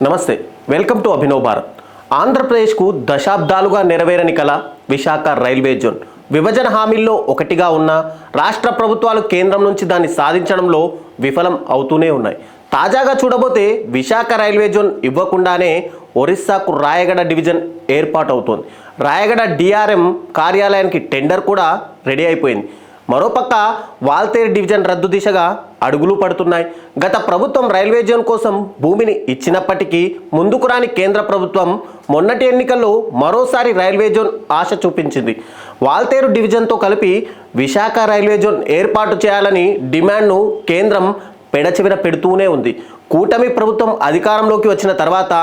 నమస్తే, welcome to Abhinav Bharat. ఆంధ్రప్రదేశ్కు దశాబ్దాలుగా నెరవేరని కల విశాఖ రైల్వే జోన్ విభజన హామీల్లో ఒకటిగా ఉన్న రాష్ట్ర ప్రభుత్వాలు కేంద్రం నుంచి దాన్ని సాధించడంలో విఫలం అవుతూనే ఉన్నాయి. తాజాగా చూడబోతే విశాఖ రైల్వే జోన్ ఇవ్వకుండానే ఒరిస్సాకు రాయగడ డివిజన్ ఏర్పాటు అవుతోంది. రాయగడ డిఆర్ఎం కార్యాలయానికి టెండర్ కూడా రెడీ అయిపోయింది. మరోపక్క వాల్తేరు డివిజన్ రద్దు దిశగా అడుగులు పడుతున్నాయి. గత ప్రభుత్వం రైల్వే జోన్ కోసం భూమిని ఇచ్చినప్పటికీ ముందుకు రాని కేంద్ర ప్రభుత్వం మొన్నటి ఎన్నికల్లో మరోసారి రైల్వే జోన్ ఆశ చూపించింది. వాల్తేరు డివిజన్తో కలిపి విశాఖ రైల్వే జోన్ ఏర్పాటు చేయాలని డిమాండ్ను కేంద్రం పెడచెవిన పెడుతూనే ఉంది. కూటమి ప్రభుత్వం అధికారంలోకి వచ్చిన తర్వాత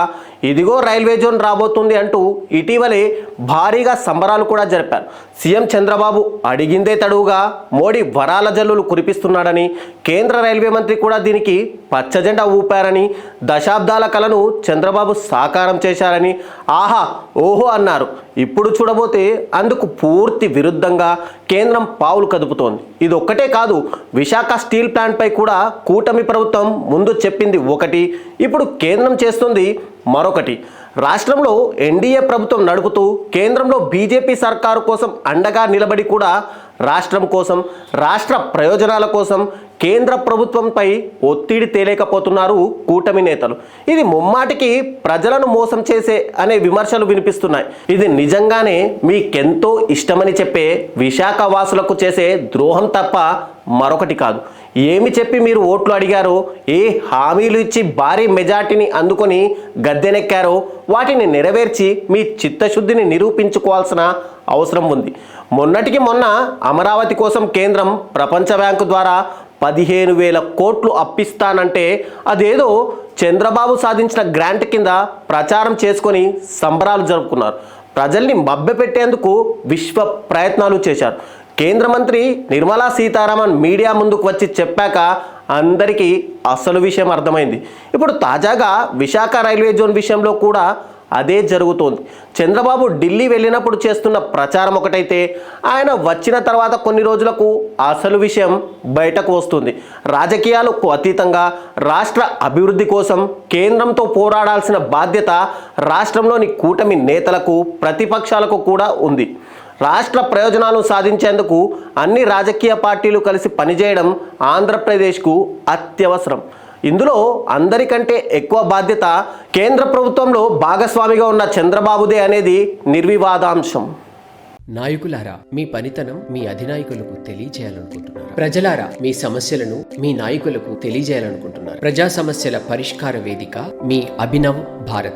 ఇదిగో రైల్వే జోన్ రాబోతుంది అంటూ ఇటీవలే భారీగా సంబరాలు కూడా జరిపారు. సీఎం చంద్రబాబు అడిగిందే తడువుగా మోడీ వరాల జల్లులు కురిపిస్తున్నాడని, కేంద్ర రైల్వే మంత్రి కూడా దీనికి పచ్చజెండా ఊపారని, దశాబ్దాల కలను చంద్రబాబు సాకారం చేశారని ఆహా ఓహో అన్నారు. ఇప్పుడు చూడబోతే అందుకు పూర్తి విరుద్ధంగా కేంద్రం పావులు కదుపుతోంది. ఇది ఒక్కటే కాదు, విశాఖ స్టీల్ ప్లాంట్పై కూడా కూటమి ప్రభుత్వం ముందు చెప్పింది ఒకటి, ఇప్పుడు కేంద్రం చేస్తుంది మరొకటి. రాష్ట్రంలో ఎన్డీఏ ప్రభుత్వం నడుపుతూ కేంద్రంలో బీజేపీ సర్కారు కోసం అండగా నిలబడి కూడా రాష్ట్రం కోసం, రాష్ట్ర ప్రయోజనాల కోసం కేంద్ర ప్రభుత్వంపై ఒత్తిడి తేలేకపోతున్నారు కూటమి నేతలు. ఇది ముమ్మాటికి ప్రజలను మోసం చేసే అనే విమర్శలు వినిపిస్తున్నాయి. ఇది నిజంగానే మీకెంతో ఇష్టమని చెప్పే విశాఖ వాసులకు చేసే ద్రోహం తప్ప మరొకటి కాదు. ఏమి చెప్పి మీరు ఓట్లు అడిగారో, ఏ హామీలు ఇచ్చి భారీ మెజార్టీని అందుకొని గద్దెనెక్కారో వాటిని నెరవేర్చి మీ చిత్తశుద్ధిని నిరూపించుకోవాల్సిన అవసరం ఉంది. మొన్నటికి మొన్న అమరావతి కోసం కేంద్రం ప్రపంచ బ్యాంకు ద్వారా 15,000 కోట్లు అప్పిస్తానంటే అదేదో చంద్రబాబు సాధించిన గ్రాంట్ కింద ప్రచారం చేసుకొని సంబరాలు జరుపుకున్నారు. ప్రజల్ని మభ్యపెట్టేందుకు విశ్వ ప్రయత్నాలు చేశారు. కేంద్ర మంత్రి నిర్మలా సీతారామన్ మీడియా ముందుకు వచ్చి చెప్పాక అందరికీ అసలు విషయం అర్థమైంది. ఇప్పుడు తాజాగా విశాఖ రైల్వే జోన్ విషయంలో కూడా అదే జరుగుతోంది. చంద్రబాబు ఢిల్లీ వెళ్ళినప్పుడు చేస్తున్న ప్రచారం ఒకటైతే, ఆయన వచ్చిన తర్వాత కొన్ని రోజులకు అసలు విషయం బయటకు వస్తుంది. రాజకీయాలకు అతీతంగా రాష్ట్ర అభివృద్ధి కోసం కేంద్రంతో పోరాడాల్సిన బాధ్యత రాష్ట్రంలోని కూటమి నేతలకు, ప్రతిపక్షాలకు కూడా ఉంది. రాష్ట్ర ప్రయోజనాలు సాధించేందుకు అన్ని రాజకీయ పార్టీలు కలిసి పనిచేయడం ఆంధ్రప్రదేశ్కు అత్యవసరం. ఇందులో అందరికంటే ఎక్కువ బాధ్యత కేంద్ర ప్రభుత్వంలో భాగస్వామిగా ఉన్న చంద్రబాబుదే అనేది నిర్వివాదాంశం. నాయకులారా, మీ పనితనం మీ అధినాయకులకు తెలియజేయాలనుకుంటున్నారు. ప్రజలారా, మీ సమస్యలను మీ నాయకులకు తెలియజేయాలనుకుంటున్నారు. ప్రజా సమస్యల పరిష్కార వేదిక మీ అభినవ్ భారత్.